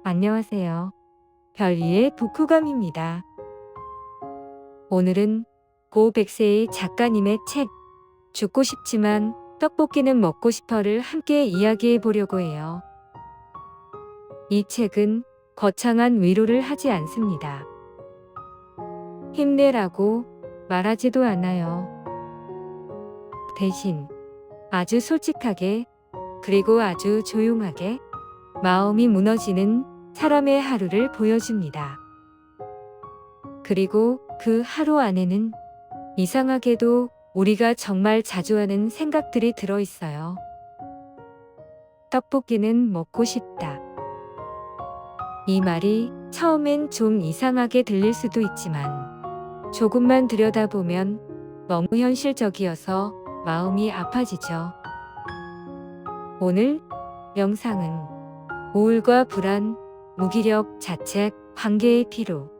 안녕하세요. 별위의 독후감입니다. 오늘은 고 백세의 작가님의 책 죽고 싶지만 떡볶이는 먹고 싶어를 함께 이야기해 보려고 해요. 이 책은 거창한 위로를 하지 않습니다. 힘내라고 말하지도 않아요. 대신 아주 솔직하게 그리고 아주 조용하게 마음이 무너지는 사람의 하루를 보여줍니다. 그리고 그 하루 안에는 이상하게도 우리가 정말 자주 하는 생각들이 들어있어요. 떡볶이는 먹고 싶다. 이 말이 처음엔 좀 이상하게 들릴 수도 있지만 조금만 들여다보면 너무 현실적이어서 마음이 아파지죠. 오늘 영상은 우울과 불안, 무기력, 자책, 관계의 피로,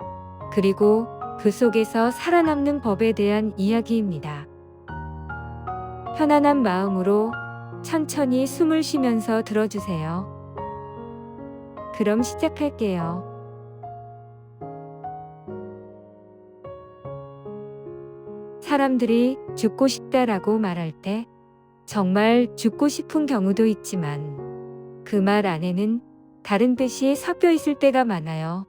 그리고 그 속에서 살아남는 법에 대한 이야기입니다. 편안한 마음으로 천천히 숨을 쉬면서 들어주세요. 그럼 시작할게요. 사람들이 죽고 싶다라고 말할 때 정말 죽고 싶은 경우도 있지만 그 말 안에는 다른 뜻이 섞여 있을 때가 많아요.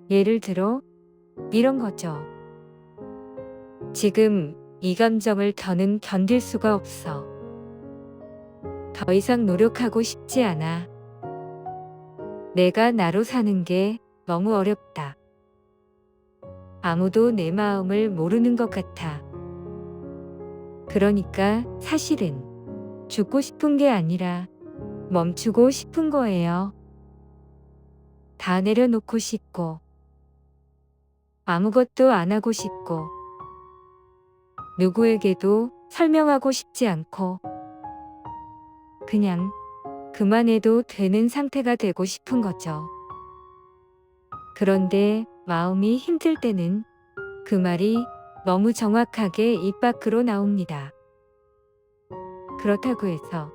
예를 들어 이런 거죠. 지금 이 감정을 더는 견딜 수가 없어. 더 이상 노력하고 싶지 않아. 내가 나로 사는 게 너무 어렵다. 아무도 내 마음을 모르는 것 같아. 그러니까 사실은 죽고 싶은 게 아니라 멈추고 싶은 거예요. 다 내려놓고 싶고, 아무것도 안 하고 싶고, 누구에게도 설명하고 싶지 않고, 그냥 그만해도 되는 상태가 되고 싶은 거죠. 그런데 마음이 힘들 때는 그 말이 너무 정확하게 입 밖으로 나옵니다. 그렇다고 해서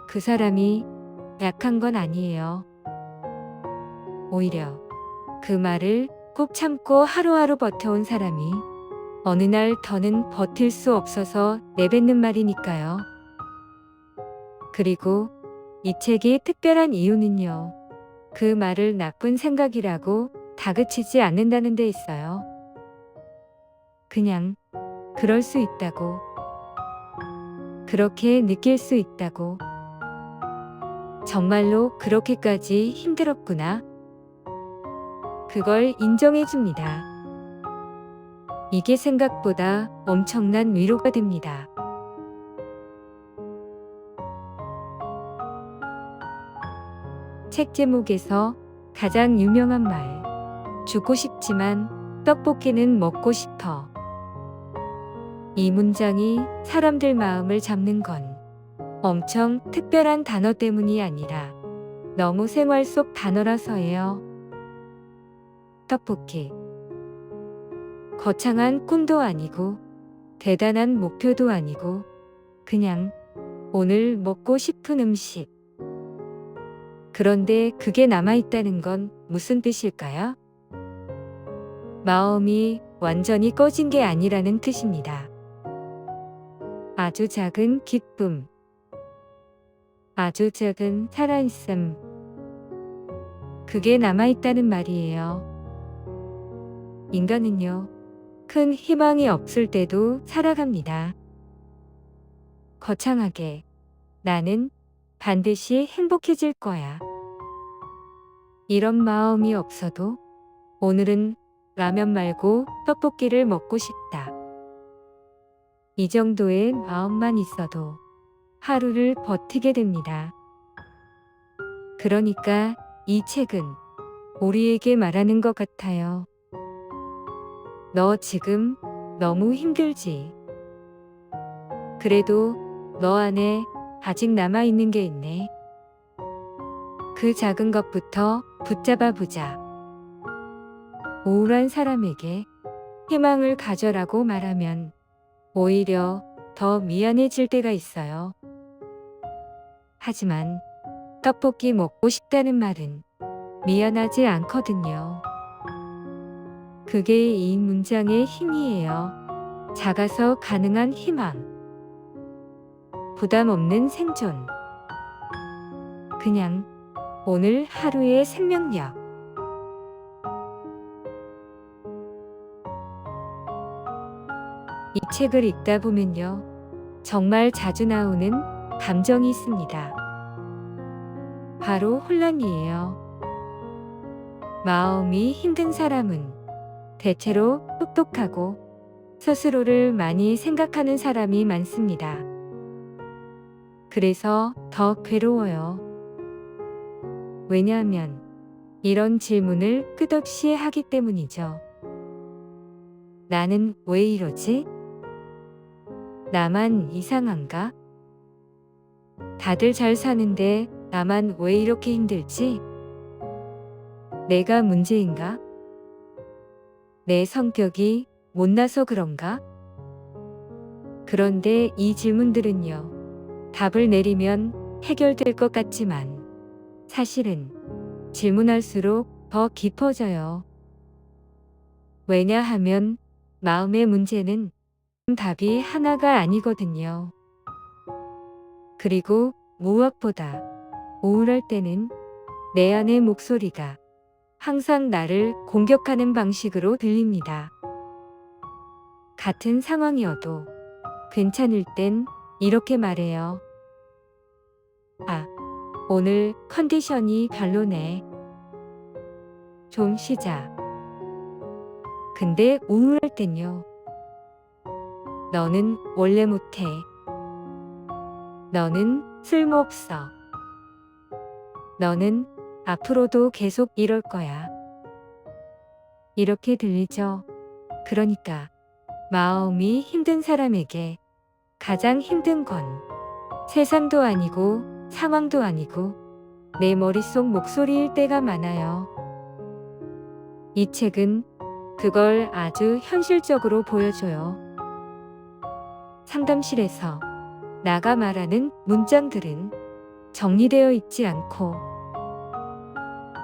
그 사람이 약한 건 아니에요. 오히려 그 말을 꼭 참고 하루하루 버텨온 사람이 어느 날 더는 버틸 수 없어서 내뱉는 말이니까요. 그리고 이 책이 특별한 이유는요. 그 말을 나쁜 생각이라고 다그치지 않는다는 데 있어요. 그냥 그럴 수 있다고, 그렇게 느낄 수 있다고, 정말로 그렇게까지 힘들었구나. 그걸 인정해 줍니다. 이게 생각보다 엄청난 위로가 됩니다. 책 제목에서 가장 유명한 말, 죽고 싶지만 떡볶이는 먹고 싶어. 이 문장이 사람들 마음을 잡는 건 엄청 특별한 단어 때문이 아니라 너무 생활 속 단어라서예요. 떡볶이. 거창한 꿈도 아니고 대단한 목표도 아니고 그냥 오늘 먹고 싶은 음식. 그런데 그게 남아있다는 건 무슨 뜻일까요? 마음이 완전히 꺼진 게 아니라는 뜻입니다. 아주 작은 기쁨, 아주 작은 살아있음, 그게 남아있다는 말이에요. 인간은요, 큰 희망이 없을 때도 살아갑니다. 거창하게, 나는 반드시 행복해질 거야. 이런 마음이 없어도 오늘은 라면 말고 떡볶이를 먹고 싶다. 이 정도의 마음만 있어도 하루를 버티게 됩니다. 그러니까 이 책은 우리에게 말하는 것 같아요. 너 지금 너무 힘들지? 그래도 너 안에 아직 남아있는 게 있네. 그 작은 것부터 붙잡아 보자. 우울한 사람에게 희망을 가져라고 말하면 오히려 더 미안해질 때가 있어요. 하지만 떡볶이 먹고 싶다는 말은 미안하지 않거든요. 그게 이 문장의 힘이에요. 작아서 가능한 희망. 부담 없는 생존. 그냥 오늘 하루의 생명력. 이 책을 읽다 보면요. 정말 자주 나오는 감정이 있습니다. 바로 혼란이에요. 마음이 힘든 사람은 대체로 똑똑하고 스스로를 많이 생각하는 사람이 많습니다. 그래서 더 괴로워요. 왜냐하면 이런 질문을 끝없이 하기 때문이죠. 나는 왜 이러지? 나만 이상한가? 다들 잘 사는데 나만 왜 이렇게 힘들지? 내가 문제인가? 내 성격이 못나서 그런가? 그런데 이 질문들은요. 답을 내리면 해결될 것 같지만 사실은 질문할수록 더 깊어져요. 왜냐하면 마음의 문제는 답이 하나가 아니거든요. 그리고 무엇보다 우울할 때는 내 안의 목소리가 항상 나를 공격하는 방식으로 들립니다. 같은 상황이어도 괜찮을 땐 이렇게 말해요. 아, 오늘 컨디션이 별로네. 좀 쉬자. 근데 우울할 땐요. 너는 원래 못해. 너는 쓸모없어. 너는 앞으로도 계속 이럴 거야. 이렇게 들리죠. 그러니까 마음이 힘든 사람에게 가장 힘든 건 세상도 아니고 상황도 아니고 내 머릿속 목소리일 때가 많아요. 이 책은 그걸 아주 현실적으로 보여줘요. 상담실에서 나가 말하는 문장들은 정리되어 있지 않고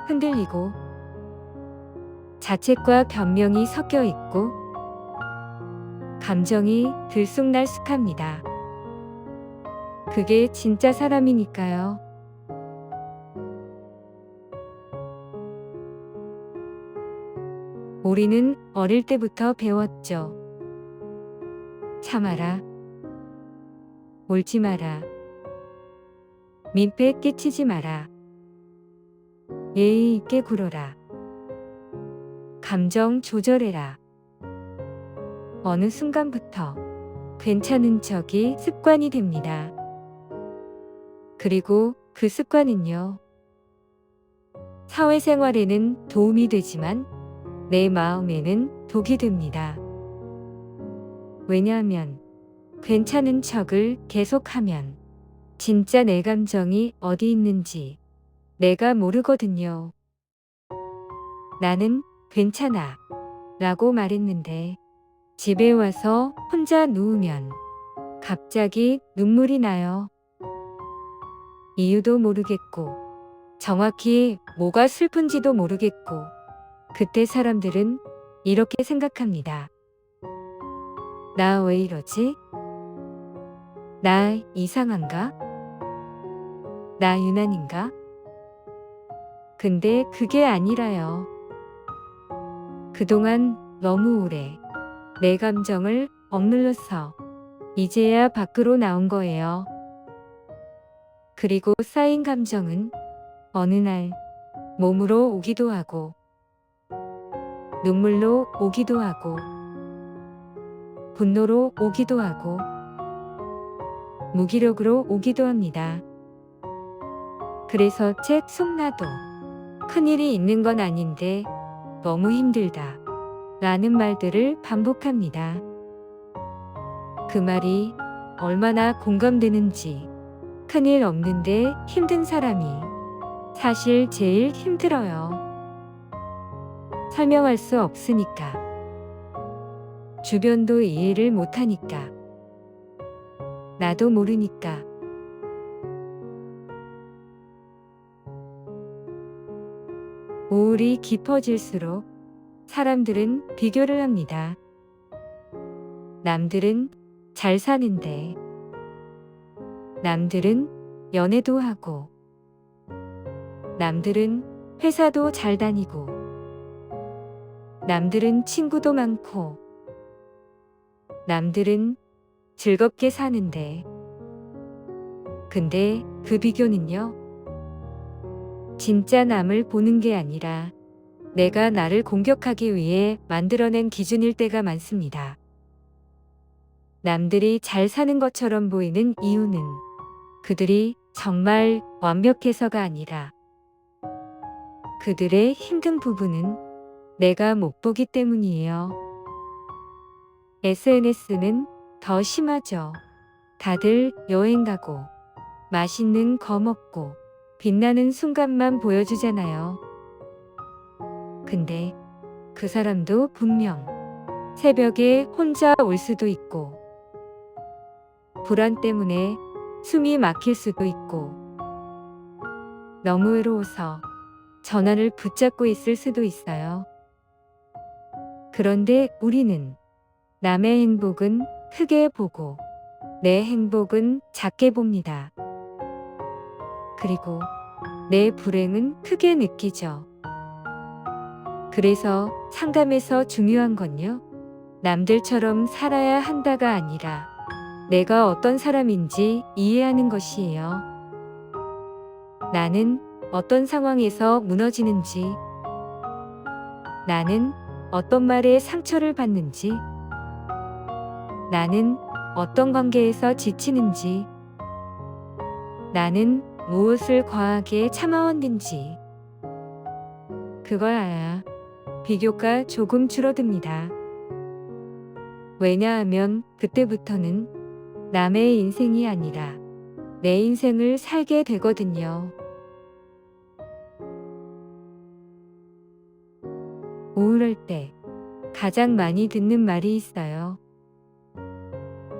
흔들리고 자책과 변명이 섞여 있고 감정이 들쑥날쑥합니다. 그게 진짜 사람이니까요. 우리는 어릴 때부터 배웠죠. 참아라. 울지 마라. 민폐 끼치지 마라. 예의 있게 굴어라. 감정 조절해라. 어느 순간부터 괜찮은 척이 습관이 됩니다. 그리고 그 습관은요. 사회생활에는 도움이 되지만 내 마음에는 독이 됩니다. 왜냐하면 괜찮은 척을 계속하면 진짜 내 감정이 어디 있는지 내가 모르거든요. 나는 괜찮아 라고 말했는데 집에 와서 혼자 누우면 갑자기 눈물이 나요. 이유도 모르겠고 정확히 뭐가 슬픈지도 모르겠고 그때 사람들은 이렇게 생각합니다. 나 왜 이러지? 나 이상한가? 나 유난인가? 근데 그게 아니라요. 그동안 너무 오래 내 감정을 억눌러서 이제야 밖으로 나온 거예요. 그리고 쌓인 감정은 어느 날 몸으로 오기도 하고 눈물로 오기도 하고 분노로 오기도 하고 무기력으로 오기도 합니다. 그래서 책 속 나도 큰일이 있는 건 아닌데 너무 힘들다 라는 말들을 반복합니다. 그 말이 얼마나 공감되는지 큰일 없는데 힘든 사람이 사실 제일 힘들어요. 설명할 수 없으니까. 주변도 이해를 못하니까. 나도 모르니까. 우울이 깊어질수록 사람들은 비교를 합니다. 남들은 잘 사는데, 남들은 연애도 하고, 남들은 회사도 잘 다니고, 남들은 친구도 많고, 남들은 즐겁게 사는데, 근데 그 비교는요, 진짜 남을 보는 게 아니라 내가 나를 공격하기 위해 만들어낸 기준일 때가 많습니다. 남들이 잘 사는 것처럼 보이는 이유는 그들이 정말 완벽해서가 아니라 그들의 힘든 부분은 내가 못 보기 때문이에요. SNS는 더 심하죠. 다들 여행 가고 맛있는 거 먹고 빛나는 순간만 보여주잖아요. 근데 그 사람도 분명 새벽에 혼자 올 수도 있고, 불안 때문에 숨이 막힐 수도 있고, 너무 외로워서 전화를 붙잡고 있을 수도 있어요. 그런데 우리는 남의 행복은 크게 보고 내 행복은 작게 봅니다. 그리고 내 불행은 크게 느끼죠. 그래서 상담에서 중요한 건요, 남들처럼 살아야 한다가 아니라 내가 어떤 사람인지 이해하는 것이에요. 나는 어떤 상황에서 무너지는지, 나는 어떤 말에 상처를 받는지, 나는 어떤 관계에서 지치는지, 나는 무엇을 과하게 참아왔는지, 그걸 알아야 비교가 조금 줄어듭니다. 왜냐하면 그때부터는 남의 인생이 아니라 내 인생을 살게 되거든요. 우울할 때 가장 많이 듣는 말이 있어요.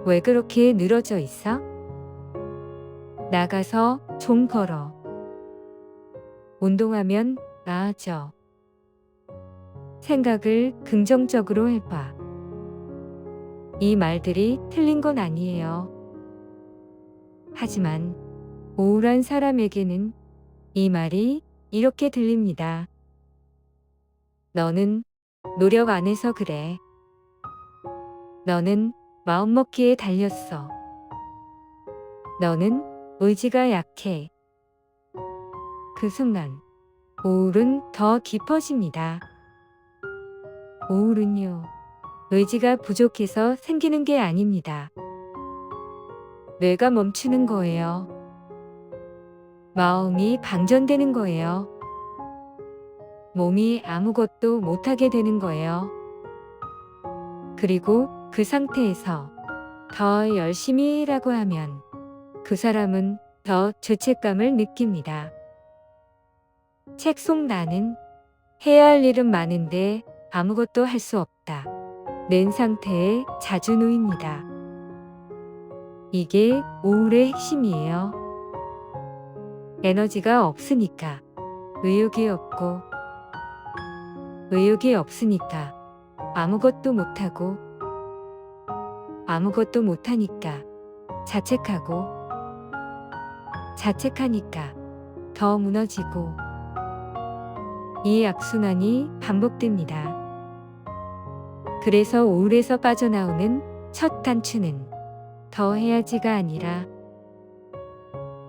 왜 그렇게 늘어져 있어? 나가서 좀 걸어. 운동하면 나아져. 생각을 긍정적으로 해봐. 이 말들이 틀린 건 아니에요. 하지만 우울한 사람에게는 이 말이 이렇게 들립니다. 너는 노력 안 해서 그래. 너는 마음먹기에 달렸어. 너는 의지가 약해. 그 순간 우울은 더 깊어집니다. 우울은요, 의지가 부족해서 생기는 게 아닙니다. 뇌가 멈추는 거예요. 마음이 방전되는 거예요. 몸이 아무것도 못하게 되는 거예요. 그리고 그 상태에서 더 열심히 하라고 하면 그 사람은 더 죄책감을 느낍니다. 책 속 나는 해야 할 일은 많은데 아무것도 할 수 없다 는 상태에 자주 놓입니다. 이게 우울의 핵심이에요. 에너지가 없으니까 의욕이 없고, 의욕이 없으니까 아무것도 못하고, 아무것도 못하니까 자책하고, 자책하니까 더 무너지고, 이 악순환이 반복됩니다. 그래서 우울에서 빠져나오는 첫 단추는 더 해야지가 아니라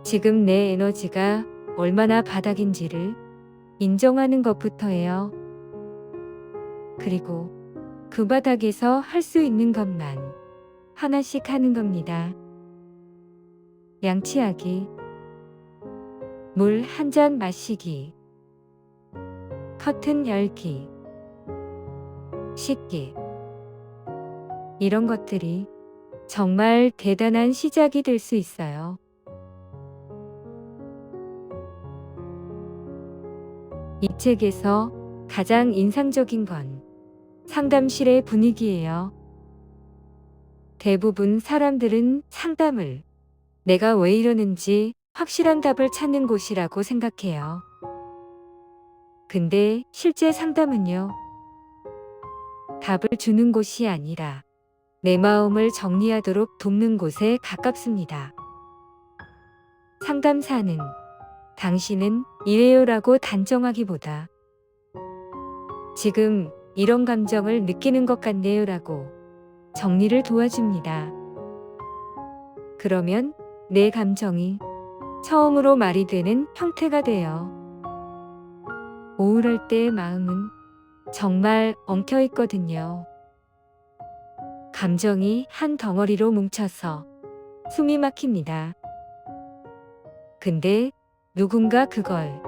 지금 내 에너지가 얼마나 바닥인지를 인정하는 것부터예요. 그리고 그 바닥에서 할 수 있는 것만 하나씩 하는 겁니다. 양치하기, 물 한 잔 마시기, 커튼 열기, 씻기. 이런 것들이 정말 대단한 시작이 될 수 있어요. 이 책에서 가장 인상적인 건 상담실의 분위기예요. 대부분 사람들은 상담을 내가 왜 이러는지 확실한 답을 찾는 곳이라고 생각해요. 근데 실제 상담은요, 답을 주는 곳이 아니라 내 마음을 정리하도록 돕는 곳에 가깝습니다. 상담사는 당신은 이래요라고 단정하기보다 지금 이런 감정을 느끼는 것 같네요라고 정리를 도와줍니다. 그러면 내 감정이 처음으로 말이 되는 형태가 돼요. 우울할 때의 마음은 정말 엉켜 있거든요. 감정이 한 덩어리로 뭉쳐서 숨이 막힙니다. 근데 누군가 그걸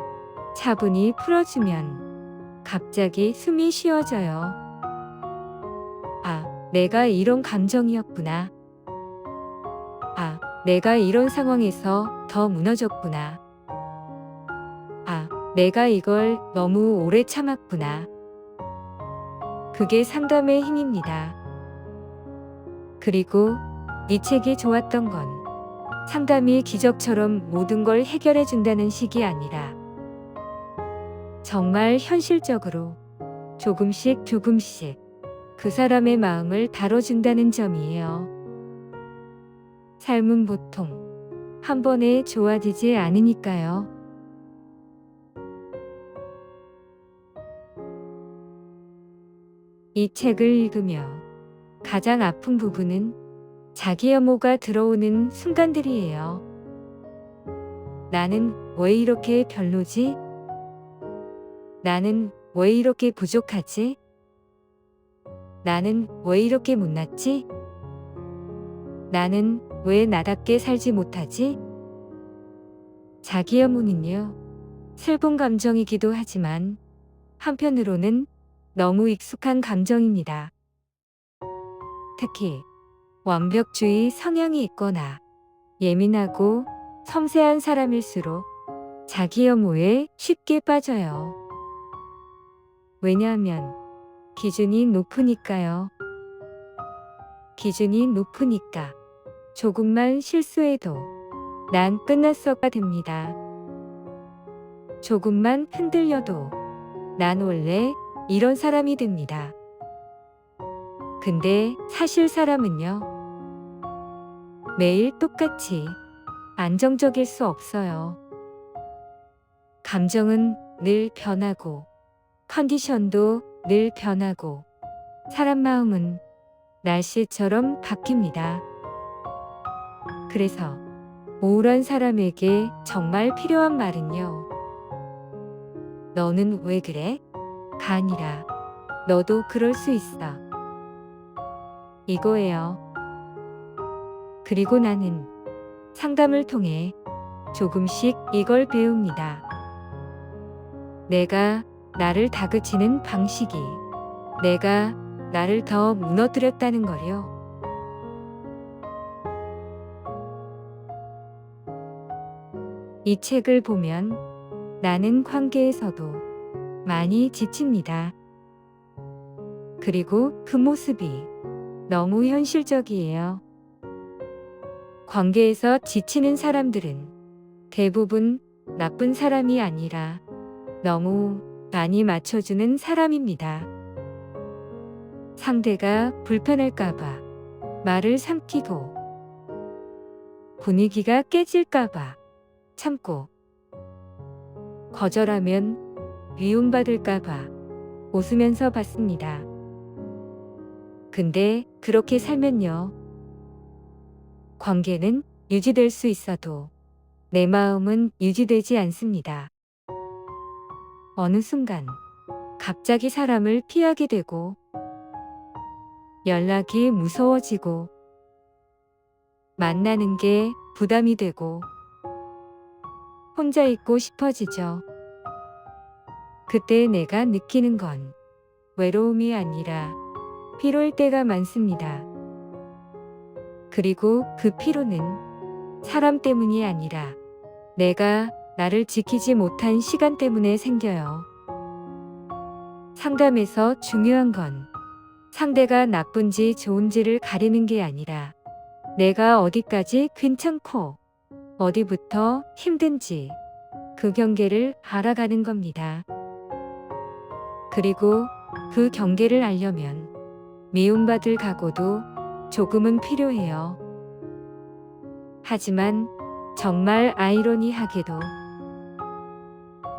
차분히 풀어주면 갑자기 숨이 쉬어져요. 아, 내가 이런 감정이었구나. 아, 내가 이런 상황에서 더 무너졌구나. 아, 내가 이걸 너무 오래 참았구나. 그게 상담의 힘입니다. 그리고 이 책이 좋았던 건 상담이 기적처럼 모든 걸 해결해 준다는 식이 아니라 정말 현실적으로 조금씩 조금씩 그 사람의 마음을 다뤄준다는 점이에요. 삶은 보통 한 번에 좋아지지 않으니까요. 이 책을 읽으며 가장 아픈 부분은 자기 혐오가 들어오는 순간들이에요. 나는 왜 이렇게 별로지? 나는 왜 이렇게 부족하지? 나는 왜 이렇게 못났지? 나는 왜 나답게 살지 못하지? 자기 혐오는요, 슬픈 감정이기도 하지만 한편으로는 너무 익숙한 감정입니다. 특히 완벽주의 성향이 있거나 예민하고 섬세한 사람일수록 자기 혐오에 쉽게 빠져요. 왜냐하면 기준이 높으니까요. 기준이 높으니까 조금만 실수해도 난 끝났어가 됩니다. 조금만 흔들려도 난 원래 이런 사람이 됩니다. 근데 사실 사람은요, 매일 똑같이 안정적일 수 없어요. 감정은 늘 변하고, 컨디션도 늘 변하고, 사람 마음은 날씨처럼 바뀝니다. 그래서 우울한 사람에게 정말 필요한 말은요, 너는 왜 그래? 가 아니라 너도 그럴 수 있어. 이거예요. 그리고 나는 상담을 통해 조금씩 이걸 배웁니다. 내가 나를 다그치는 방식이 내가 나를 더 무너뜨렸다는 거요. 이 책을 보면 나는 관계에서도 많이 지칩니다. 그리고 그 모습이 너무 현실적이에요. 관계에서 지치는 사람들은 대부분 나쁜 사람이 아니라 너무 많이 맞춰주는 사람입니다. 상대가 불편할까봐 말을 삼키고 분위기가 깨질까봐 참고 거절하면 미움받을까봐 웃으면서 받습니다. 근데 그렇게 살면요, 관계는 유지될 수 있어도 내 마음은 유지되지 않습니다. 어느 순간 갑자기 사람을 피하게 되고 연락이 무서워지고 만나는 게 부담이 되고 혼자 있고 싶어지죠. 그때 내가 느끼는 건 외로움이 아니라 피로일 때가 많습니다. 그리고 그 피로는 사람 때문이 아니라 내가 나를 지키지 못한 시간 때문에 생겨요. 상담에서 중요한 건 상대가 나쁜지 좋은지를 가리는 게 아니라 내가 어디까지 괜찮고 어디부터 힘든지 그 경계를 알아가는 겁니다. 그리고 그 경계를 알려면 미움받을 각오도 조금은 필요해요. 하지만 정말 아이러니하게도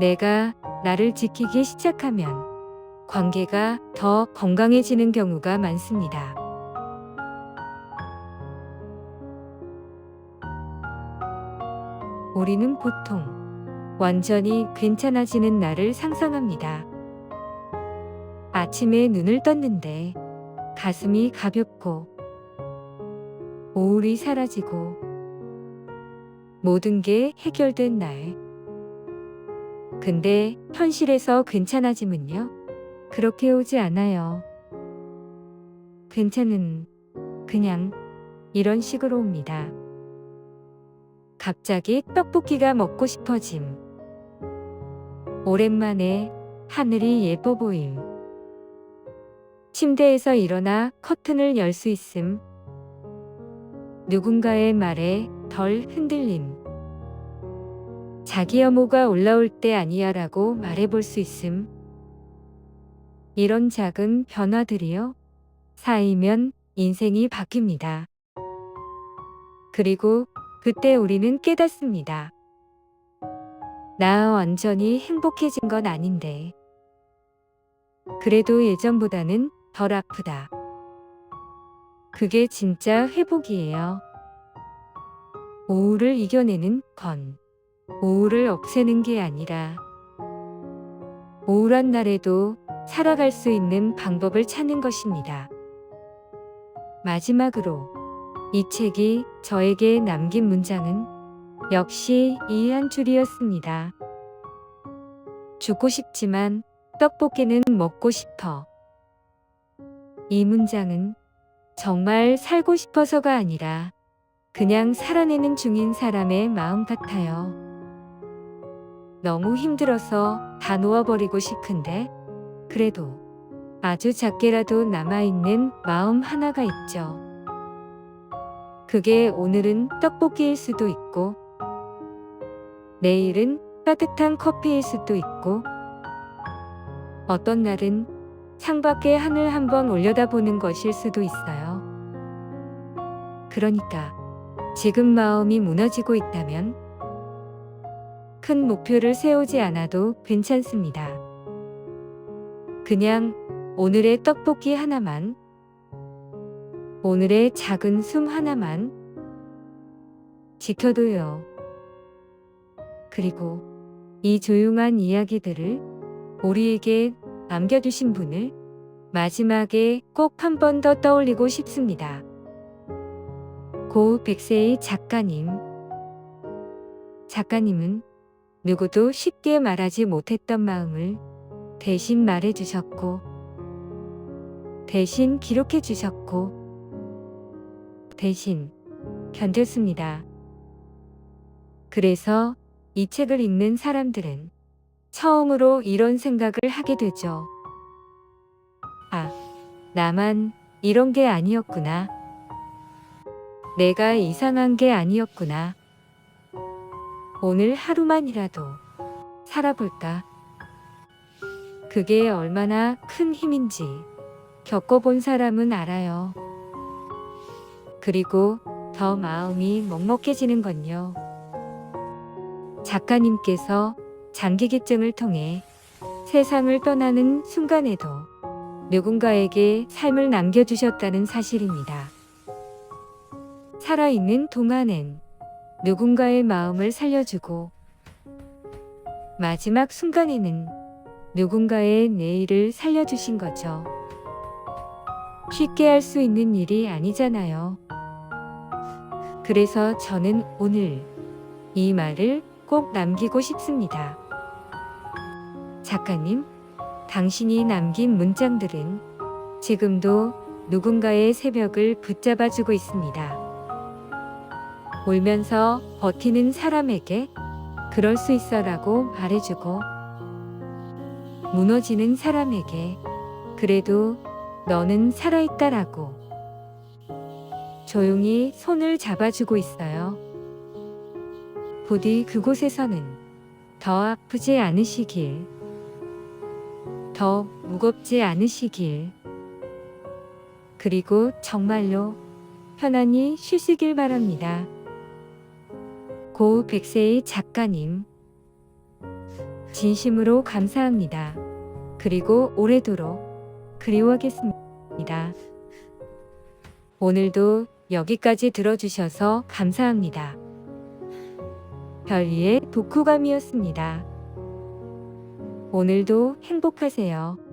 내가 나를 지키기 시작하면 관계가 더 건강해지는 경우가 많습니다. 우리는 보통 완전히 괜찮아지는 날을 상상합니다. 아침에 눈을 떴는데 가슴이 가볍고 우울이 사라지고 모든 게 해결된 날. 근데 현실에서 괜찮아짐은요? 그렇게 오지 않아요. 괜찮은 그냥 이런 식으로 옵니다. 갑자기 떡볶이가 먹고 싶어짐. 오랜만에 하늘이 예뻐 보임. 침대에서 일어나 커튼을 열 수 있음. 누군가의 말에 덜 흔들림. 자기 혐오가 올라올 때 아니야 라고 말해볼 수 있음. 이런 작은 변화들이요. 쌓이면 인생이 바뀝니다. 그리고 그때 우리는 깨닫습니다. 나 완전히 행복해진 건 아닌데. 그래도 예전보다는 덜 아프다. 그게 진짜 회복이에요. 우울을 이겨내는 건 우울을 없애는 게 아니라 우울한 날에도 살아갈 수 있는 방법을 찾는 것입니다. 마지막으로 이 책이 저에게 남긴 문장은 역시 이 한 줄이었습니다. 죽고 싶지만 떡볶이는 먹고 싶어. 이 문장은 정말 살고 싶어서가 아니라 그냥 살아내는 중인 사람의 마음 같아요. 너무 힘들어서 다 놓아버리고 싶은데 그래도 아주 작게라도 남아있는 마음 하나가 있죠. 그게 오늘은 떡볶이일 수도 있고 내일은 따뜻한 커피일 수도 있고 어떤 날은 창밖에 하늘 한번 올려다보는 것일 수도 있어요. 그러니까 지금 마음이 무너지고 있다면 큰 목표를 세우지 않아도 괜찮습니다. 그냥 오늘의 떡볶이 하나만, 오늘의 작은 숨 하나만 지켜둬요. 그리고 이 조용한 이야기들을 우리에게 남겨주신 분을 마지막에 꼭 한 번 더 떠올리고 싶습니다. 고 백세희 작가님. 작가님은 누구도 쉽게 말하지 못했던 마음을 대신 말해주셨고, 대신 기록해주셨고, 대신 견뎠습니다. 그래서 이 책을 읽는 사람들은 처음으로 이런 생각을 하게 되죠. 아, 나만 이런 게 아니었구나. 내가 이상한 게 아니었구나. 오늘 하루만이라도 살아볼까? 그게 얼마나 큰 힘인지 겪어본 사람은 알아요. 그리고 더 마음이 먹먹해지는 건요. 작가님께서 장기기증을 통해 세상을 떠나는 순간에도 누군가에게 삶을 남겨주셨다는 사실입니다. 살아있는 동안엔 누군가의 마음을 살려주고 마지막 순간에는 누군가의 내일을 살려주신 거죠. 쉽게 할 수 있는 일이 아니잖아요. 그래서 저는 오늘 이 말을 꼭 남기고 싶습니다. 작가님, 당신이 남긴 문장들은 지금도 누군가의 새벽을 붙잡아주고 있습니다. 울면서 버티는 사람에게 그럴 수 있어라고 말해주고, 무너지는 사람에게 그래도 너는 살아있다라고 조용히 손을 잡아주고 있어요. 부디 그곳에서는 더 아프지 않으시길. 더 무겁지 않으시길. 그리고 정말로 편안히 쉬시길 바랍니다. 고 백세희 작가님, 진심으로 감사합니다. 그리고 오래도록 그리워하겠습니다. 오늘도 여기까지 들어주셔서 감사합니다. 별위의 독후감이었습니다. 오늘도 행복하세요.